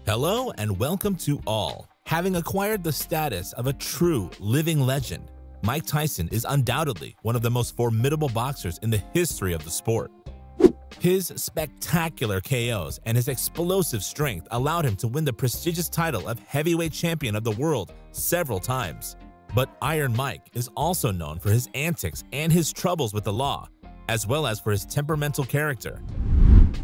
Hello and welcome to all. Having acquired the status of a true living legend, Mike Tyson is undoubtedly one of the most formidable boxers in the history of the sport. His spectacular KOs and his explosive strength allowed him to win the prestigious title of heavyweight champion of the world several times. But Iron Mike is also known for his antics and his troubles with the law, as well as for his temperamental character.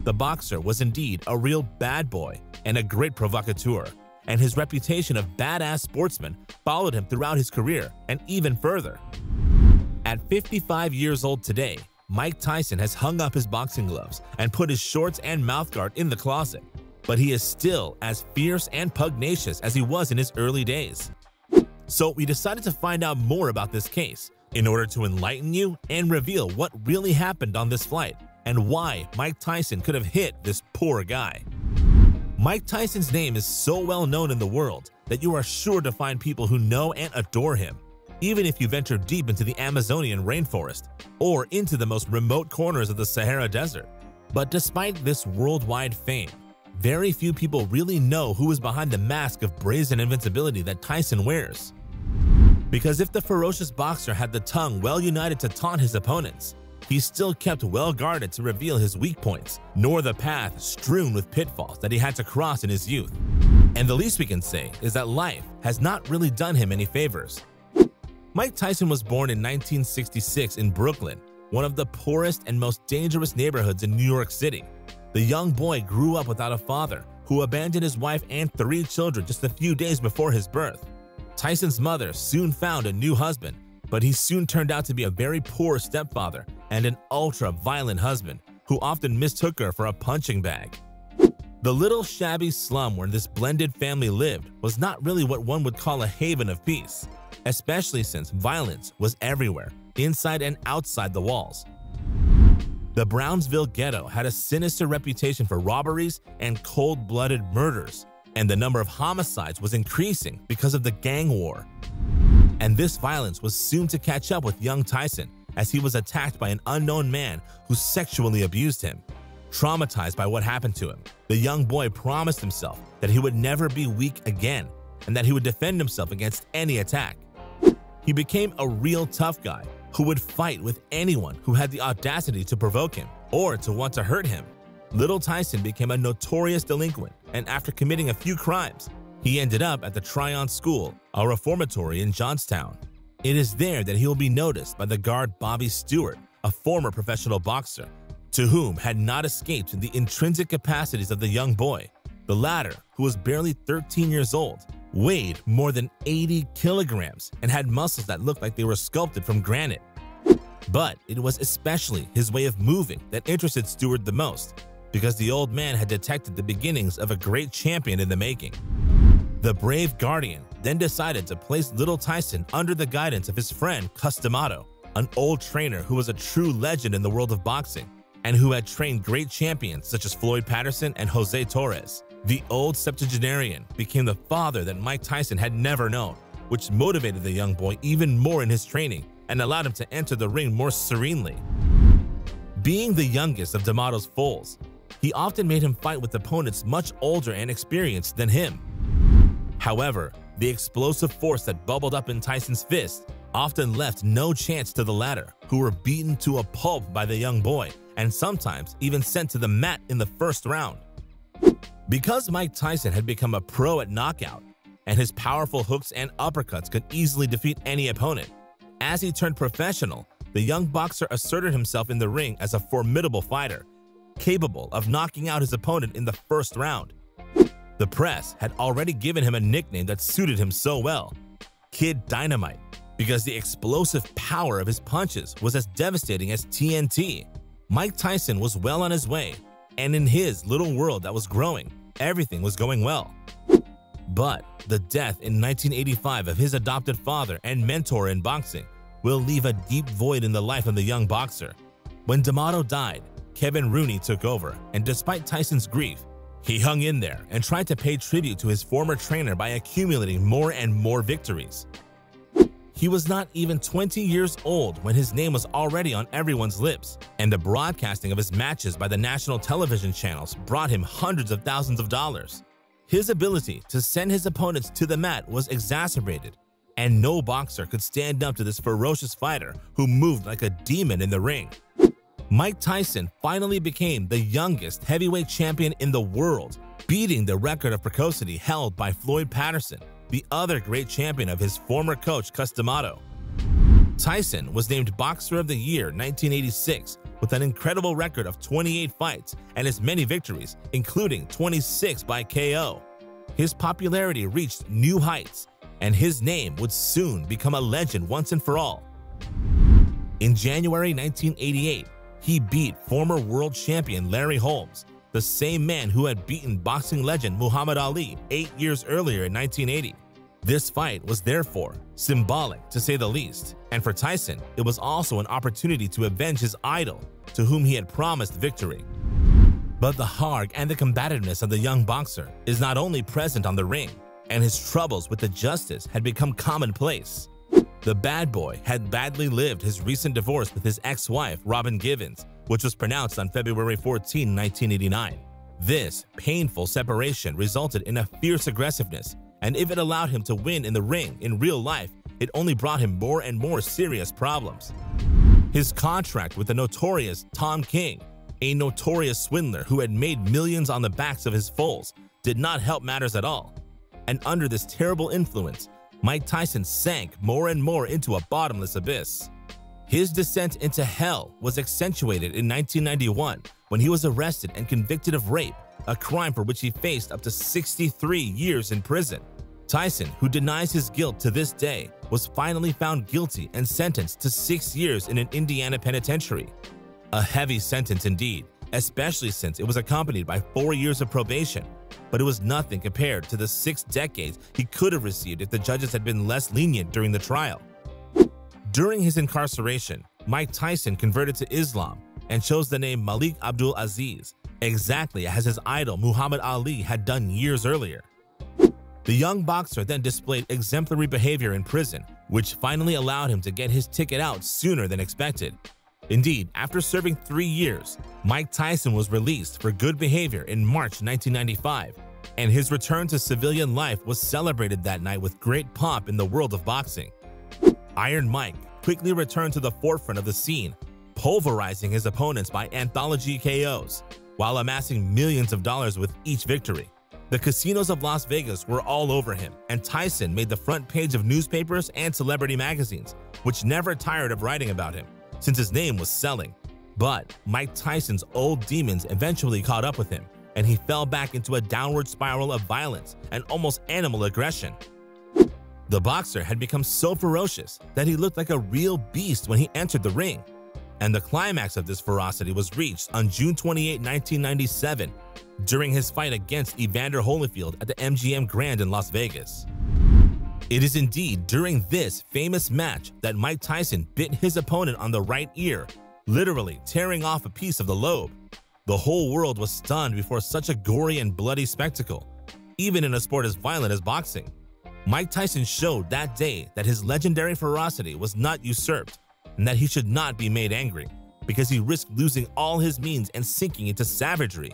The boxer was indeed a real bad boy and a great provocateur, and his reputation of badass sportsman followed him throughout his career and even further. At 55 years old today, Mike Tyson has hung up his boxing gloves and put his shorts and mouthguard in the closet, but he is still as fierce and pugnacious as he was in his early days. So we decided to find out more about this case in order to enlighten you and reveal what really happened on this flight and why Mike Tyson could have hit this poor guy. Mike Tyson's name is so well known in the world that you are sure to find people who know and adore him, even if you venture deep into the Amazonian rainforest or into the most remote corners of the Sahara Desert. But despite this worldwide fame, very few people really know who is behind the mask of brazen invincibility that Tyson wears. Because if the ferocious boxer had the tongue well united to taunt his opponents, he still kept well guarded to reveal his weak points, nor the path strewn with pitfalls that he had to cross in his youth. And the least we can say is that life has not really done him any favors. Mike Tyson was born in 1966 in Brooklyn, one of the poorest and most dangerous neighborhoods in New York City. The young boy grew up without a father, who abandoned his wife and 3 children just a few days before his birth. Tyson's mother soon found a new husband, but he soon turned out to be a very poor stepfather and an ultra-violent husband who often mistook her for a punching bag. The little shabby slum where this blended family lived was not really what one would call a haven of peace, especially since violence was everywhere, inside and outside the walls. The Brownsville ghetto had a sinister reputation for robberies and cold-blooded murders, and the number of homicides was increasing because of the gang war. And this violence was soon to catch up with young Tyson as he was attacked by an unknown man who sexually abused him. Traumatized by what happened to him, the young boy promised himself that he would never be weak again and that he would defend himself against any attack. He became a real tough guy who would fight with anyone who had the audacity to provoke him or to want to hurt him. Little Tyson became a notorious delinquent, and after committing a few crimes, he ended up at the Tryon School, a reformatory in Johnstown. It is there that he will be noticed by the guard Bobby Stewart, a former professional boxer, to whom had not escaped the intrinsic capacities of the young boy. The latter, who was barely 13 years old, weighed more than 80 kilograms and had muscles that looked like they were sculpted from granite. But it was especially his way of moving that interested Stewart the most, because the old man had detected the beginnings of a great champion in the making. The brave guardian then decided to place little Tyson under the guidance of his friend Customato, an old trainer who was a true legend in the world of boxing and who had trained great champions such as Floyd Patterson and Jose Torres. The old septuagenarian became the father that Mike Tyson had never known, which motivated the young boy even more in his training and allowed him to enter the ring more serenely. Being the youngest of D'Amato's foals, he often made him fight with opponents much older and experienced than him. However, the explosive force that bubbled up in Tyson's fist often left no chance to the latter, who were beaten to a pulp by the young boy and sometimes even sent to the mat in the first round. Because Mike Tyson had become a pro at knockout, and his powerful hooks and uppercuts could easily defeat any opponent, as he turned professional, the young boxer asserted himself in the ring as a formidable fighter, capable of knocking out his opponent in the first round. The press had already given him a nickname that suited him so well, Kid Dynamite, because the explosive power of his punches was as devastating as TNT. Mike Tyson was well on his way, and in his little world that was growing, everything was going well. But the death in 1985 of his adopted father and mentor in boxing will leave a deep void in the life of the young boxer. When D'Amato died, Kevin Rooney took over, and despite Tyson's grief, he hung in there and tried to pay tribute to his former trainer by accumulating more and more victories. He was not even 20 years old when his name was already on everyone's lips, and the broadcasting of his matches by the national television channels brought him hundreds of thousands of dollars. His ability to send his opponents to the mat was exacerbated, and no boxer could stand up to this ferocious fighter who moved like a demon in the ring. Mike Tyson finally became the youngest heavyweight champion in the world, beating the record of precocity held by Floyd Patterson, the other great champion of his former coach Customato. Tyson was named Boxer of the Year 1986 with an incredible record of 28 fights and as many victories, including 26 by KO. His popularity reached new heights, and his name would soon become a legend once and for all. In January 1988, he beat former world champion Larry Holmes, the same man who had beaten boxing legend Muhammad Ali 8 years earlier in 1980. This fight was therefore symbolic, to say the least, and for Tyson, it was also an opportunity to avenge his idol, to whom he had promised victory. But the heart and the combativeness of the young boxer is not only present on the ring, and his troubles with the justice had become commonplace. The bad boy had badly lived his recent divorce with his ex-wife, Robin Givens, which was pronounced on February 14, 1989. This painful separation resulted in a fierce aggressiveness, and if it allowed him to win in the ring in real life, it only brought him more and more serious problems. His contract with the notorious Tom King, a notorious swindler who had made millions on the backs of his foes, did not help matters at all. And under this terrible influence, Mike Tyson sank more and more into a bottomless abyss. His descent into hell was accentuated in 1991 when he was arrested and convicted of rape, a crime for which he faced up to 63 years in prison. Tyson, who denies his guilt to this day, was finally found guilty and sentenced to 6 years in an Indiana penitentiary. A heavy sentence indeed, especially since it was accompanied by 4 years of probation, but it was nothing compared to the 6 decades he could have received if the judges had been less lenient during the trial. During his incarceration, Mike Tyson converted to Islam and chose the name Malik Abdul Aziz, exactly as his idol Muhammad Ali had done years earlier. The young boxer then displayed exemplary behavior in prison, which finally allowed him to get his ticket out sooner than expected. Indeed, after serving 3 years, Mike Tyson was released for good behavior in March 1995, and his return to civilian life was celebrated that night with great pomp in the world of boxing. Iron Mike quickly returned to the forefront of the scene, pulverizing his opponents by anthology KOs, while amassing millions of dollars with each victory. The casinos of Las Vegas were all over him, and Tyson made the front page of newspapers and celebrity magazines, which never tired of writing about him, since his name was selling. But Mike Tyson's old demons eventually caught up with him, and he fell back into a downward spiral of violence and almost animal aggression. The boxer had become so ferocious that he looked like a real beast when he entered the ring, and the climax of this ferocity was reached on June 28, 1997, during his fight against Evander Holyfield at the MGM Grand in Las Vegas. It is indeed during this famous match that Mike Tyson bit his opponent on the right ear, literally tearing off a piece of the lobe. The whole world was stunned before such a gory and bloody spectacle, even in a sport as violent as boxing. Mike Tyson showed that day that his legendary ferocity was not usurped and that he should not be made angry, because he risked losing all his means and sinking into savagery.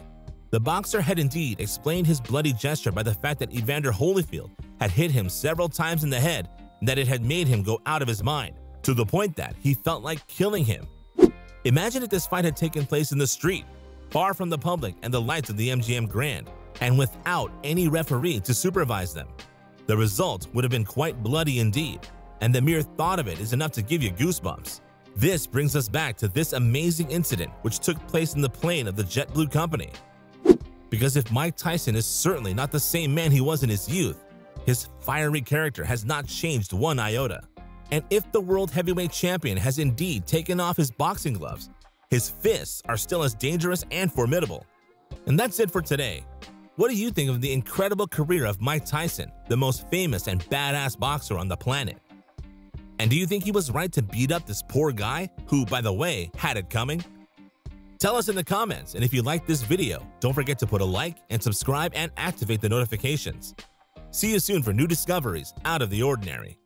The boxer had indeed explained his bloody gesture by the fact that Evander Holyfield had hit him several times in the head and that it had made him go out of his mind, to the point that he felt like killing him. Imagine if this fight had taken place in the street, far from the public and the lights of the MGM Grand, and without any referee to supervise them. The result would have been quite bloody indeed, and the mere thought of it is enough to give you goosebumps. This brings us back to this amazing incident which took place in the plane of the JetBlue company. Because if Mike Tyson is certainly not the same man he was in his youth, his fiery character has not changed one iota. And if the world heavyweight champion has indeed taken off his boxing gloves, his fists are still as dangerous and formidable. And that's it for today. What do you think of the incredible career of Mike Tyson, the most famous and badass boxer on the planet? And do you think he was right to beat up this poor guy, who, by the way, had it coming? Tell us in the comments, and if you liked this video, don't forget to put a like and subscribe and activate the notifications. See you soon for new discoveries out of the ordinary.